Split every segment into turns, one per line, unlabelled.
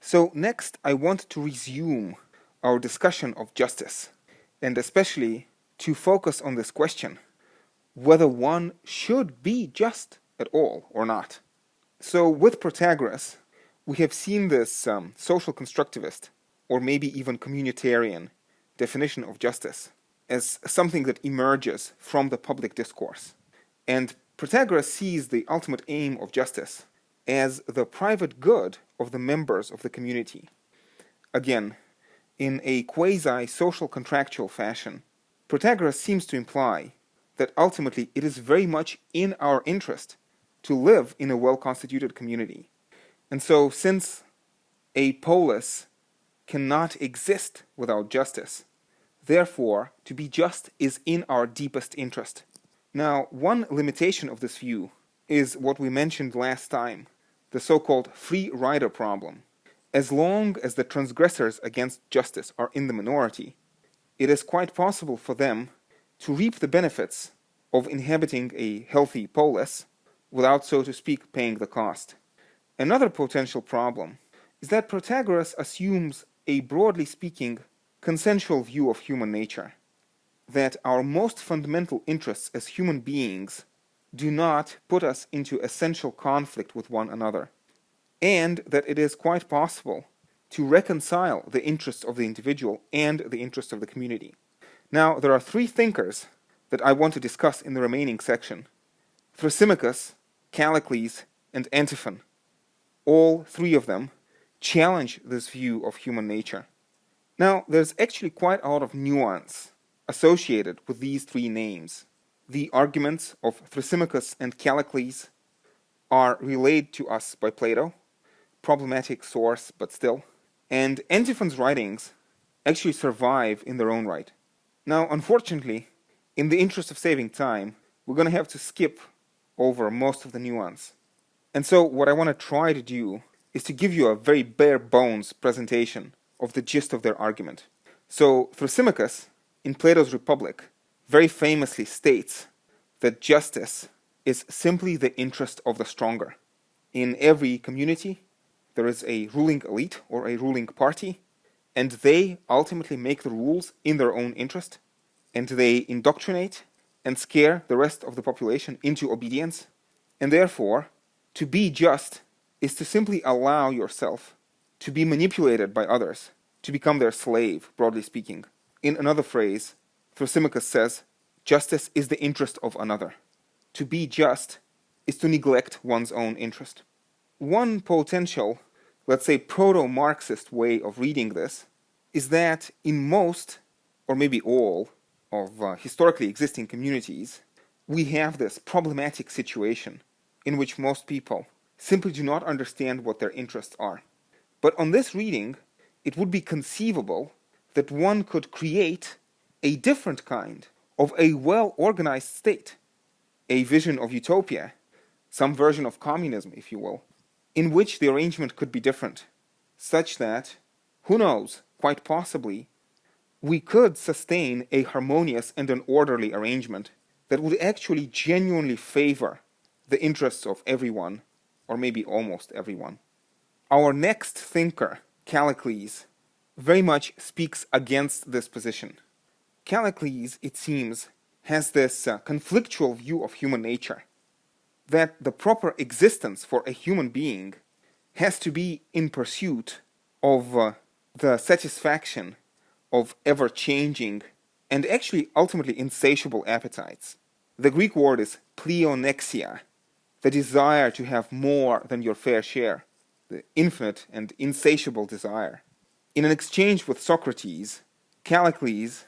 So next, I want to resume our discussion of justice, and especially to focus on this question, whether one should be just at all or not. So with Protagoras, we have seen this social constructivist, or maybe even communitarian, definition of justice as something that emerges from the public discourse. And Protagoras sees the ultimate aim of justice as the private good of the members of the community. Again, in a quasi-social contractual fashion, Protagoras seems to imply that ultimately it is very much in our interest to live in a well-constituted community. And so, since a polis cannot exist without justice, therefore, to be just is in our deepest interest. Now, one limitation of this view is what we mentioned last time, the so-called free rider problem. As long as the transgressors against justice are in the minority, it is quite possible for them to reap the benefits of inhabiting a healthy polis without, so to speak, paying the cost. Another potential problem is that Protagoras assumes a, broadly speaking, consensual view of human nature, that our most fundamental interests as human beings do not put us into essential conflict with one another, and that it is quite possible to reconcile the interests of the individual and the interests of the community. Now, there are three thinkers that I want to discuss in the remaining section: Thrasymachus, Callicles, and Antiphon. All three of them challenge this view of human nature. Now, there's actually quite a lot of nuance associated with these three names. The arguments of Thrasymachus and Callicles are relayed to us by Plato, problematic source, but still, and Antiphon's writings actually survive in their own right. Now, unfortunately, in the interest of saving time, we're going to have to skip over most of the nuance. And so what I want to try to do is to give you a very bare bones presentation of the gist of their argument. So Thrasymachus, in Plato's Republic, very famously states that justice is simply the interest of the stronger. In every community, there is a ruling elite or a ruling party, and they ultimately make the rules in their own interest, and they indoctrinate and scare the rest of the population into obedience, and therefore, to be just is to simply allow yourself to be manipulated by others, to become their slave, broadly speaking. In another phrase, Thrasymachus says, justice is the interest of another. To be just is to neglect one's own interest. One potential, let's say, proto-Marxist way of reading this is that in most, or maybe all, of historically existing communities, we have this problematic situation in which most people simply do not understand what their interests are. But on this reading, it would be conceivable that one could create a different kind of a well-organized state, a vision of utopia, some version of communism, if you will, in which the arrangement could be different, such that, who knows, quite possibly, we could sustain a harmonious and an orderly arrangement that would actually genuinely favor the interests of everyone, or maybe almost everyone. Our next thinker, Callicles, very much speaks against this position. Callicles, it seems, has this conflictual view of human nature, that the proper existence for a human being has to be in pursuit of the satisfaction of ever-changing and actually ultimately insatiable appetites. The Greek word is pleonexia, the desire to have more than your fair share, the infinite and insatiable desire. In an exchange with Socrates, Callicles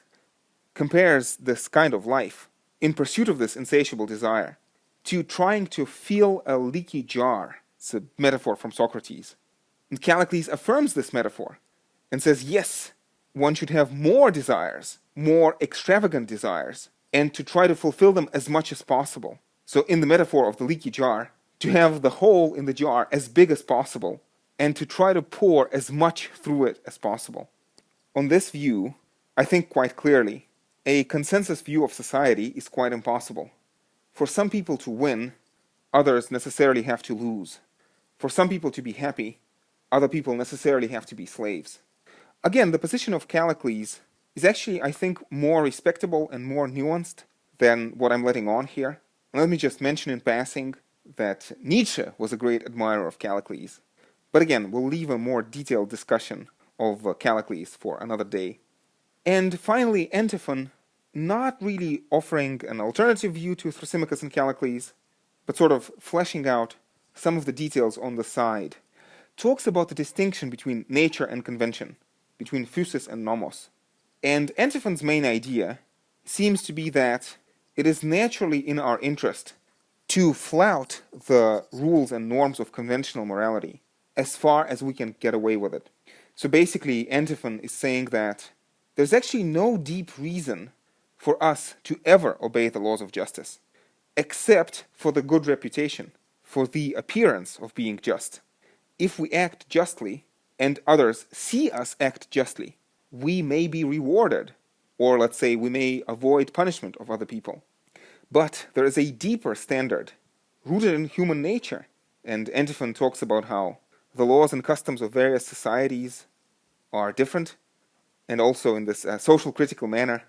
compares this kind of life, in pursuit of this insatiable desire, to trying to fill a leaky jar. It's a metaphor from Socrates. And Callicles affirms this metaphor and says, yes, one should have more desires, more extravagant desires, and to try to fulfill them as much as possible. So in the metaphor of the leaky jar, to have the hole in the jar as big as possible, and to try to pour as much through it as possible. On this view, I think quite clearly, a consensus view of society is quite impossible. For some people to win, others necessarily have to lose. For some people to be happy, other people necessarily have to be slaves. Again, the position of Callicles is actually, I think, more respectable and more nuanced than what I'm letting on here. And let me just mention in passing that Nietzsche was a great admirer of Callicles. But again, we'll leave a more detailed discussion of Callicles for another day. And finally, Antiphon, not really offering an alternative view to Thrasymachus and Callicles, but sort of fleshing out some of the details on the side, talks about the distinction between nature and convention, between physis and nomos. And Antiphon's main idea seems to be that it is naturally in our interest to flout the rules and norms of conventional morality as far as we can get away with it. So basically, Antiphon is saying that there's actually no deep reason for us to ever obey the laws of justice, except for the good reputation, for the appearance of being just. If we act justly, and others see us act justly, we may be rewarded, or let's say we may avoid punishment of other people. But there is a deeper standard, rooted in human nature, and Antiphon talks about how the laws and customs of various societies are different, and also in this social critical manner,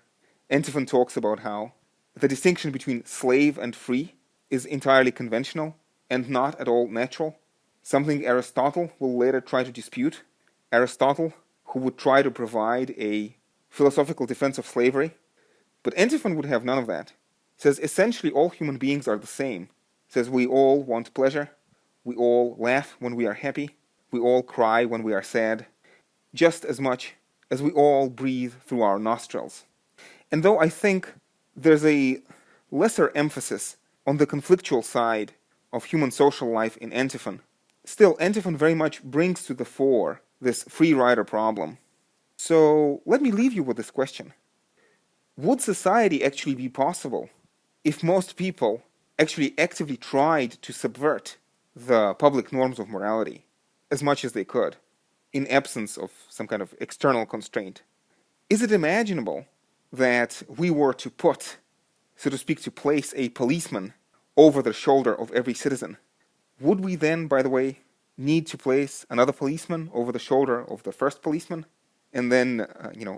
Antiphon talks about how the distinction between slave and free is entirely conventional and not at all natural, something Aristotle will later try to dispute. Aristotle, who would try to provide a philosophical defense of slavery, but Antiphon would have none of that. Says essentially all human beings are the same. Says we all want pleasure, we all laugh when we are happy, we all cry when we are sad, just as much as we all breathe through our nostrils. And though I think there's a lesser emphasis on the conflictual side of human social life in Antiphon, still Antiphon very much brings to the fore this free rider problem. So let me leave you with this question. Would society actually be possible if most people actually actively tried to subvert the public norms of morality as much as they could, in absence of some kind of external constraint? Is it imaginable that we were to put, so to speak, to place a policeman over the shoulder of every citizen? Would we then, by the way, need to place another policeman over the shoulder of the first policeman, and then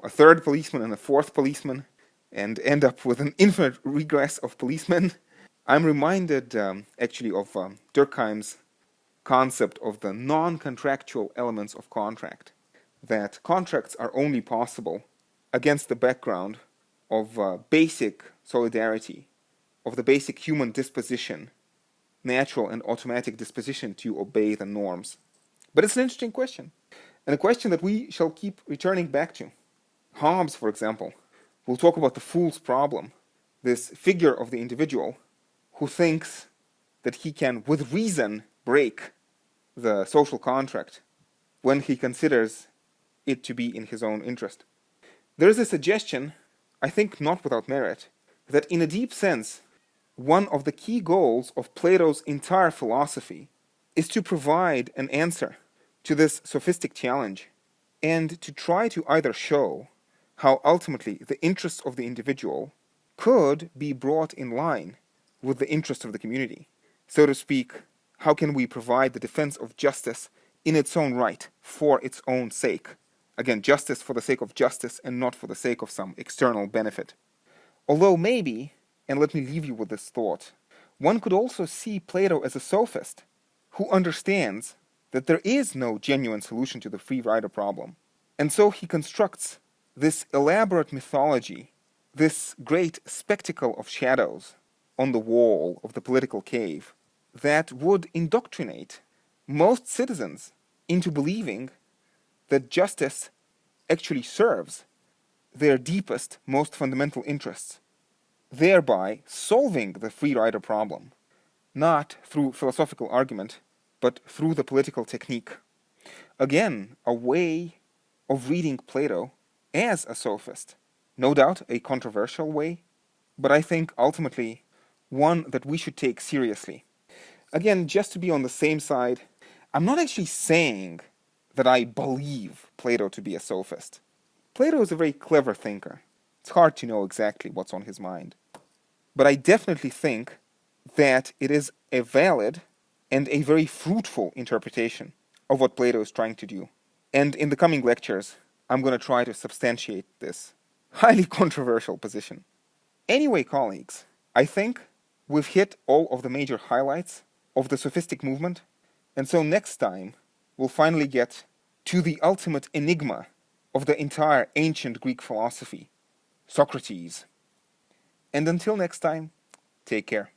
a third policeman and a fourth policeman, and end up with an infinite regress of policemen? I'm reminded actually of Durkheim's concept of the non-contractual elements of contract, that contracts are only possible against the background of basic solidarity, of the basic human disposition, natural and automatic disposition to obey the norms. But it's an interesting question, and a question that we shall keep returning back to. Hobbes, for example, will talk about the fool's problem, this figure of the individual who thinks that he can, with reason, break the social contract when he considers it to be in his own interest. There is a suggestion, I think not without merit, that in a deep sense, one of the key goals of Plato's entire philosophy is to provide an answer to this sophistic challenge, and to try to either show how ultimately the interests of the individual could be brought in line with the interests of the community. So to speak, how can we provide the defense of justice in its own right, for its own sake? Again, justice for the sake of justice and not for the sake of some external benefit. Although maybe, and let me leave you with this thought, one could also see Plato as a sophist who understands that there is no genuine solution to the free rider problem. And so he constructs this elaborate mythology, this great spectacle of shadows on the wall of the political cave, that would indoctrinate most citizens into believing that justice actually serves their deepest, most fundamental interests, thereby solving the free rider problem, not through philosophical argument, but through the political technique. Again, a way of reading Plato as a sophist. No doubt a controversial way, but I think ultimately one that we should take seriously. Again, just to be on the same side, I'm not actually saying that I believe Plato to be a sophist. Plato is a very clever thinker. It's hard to know exactly what's on his mind. But I definitely think that it is a valid and a very fruitful interpretation of what Plato is trying to do. And in the coming lectures, I'm going to try to substantiate this highly controversial position. Anyway, colleagues, I think we've hit all of the major highlights of the sophistic movement, and so next time we'll finally get to the ultimate enigma of the entire ancient Greek philosophy, Socrates. And until next time, take care.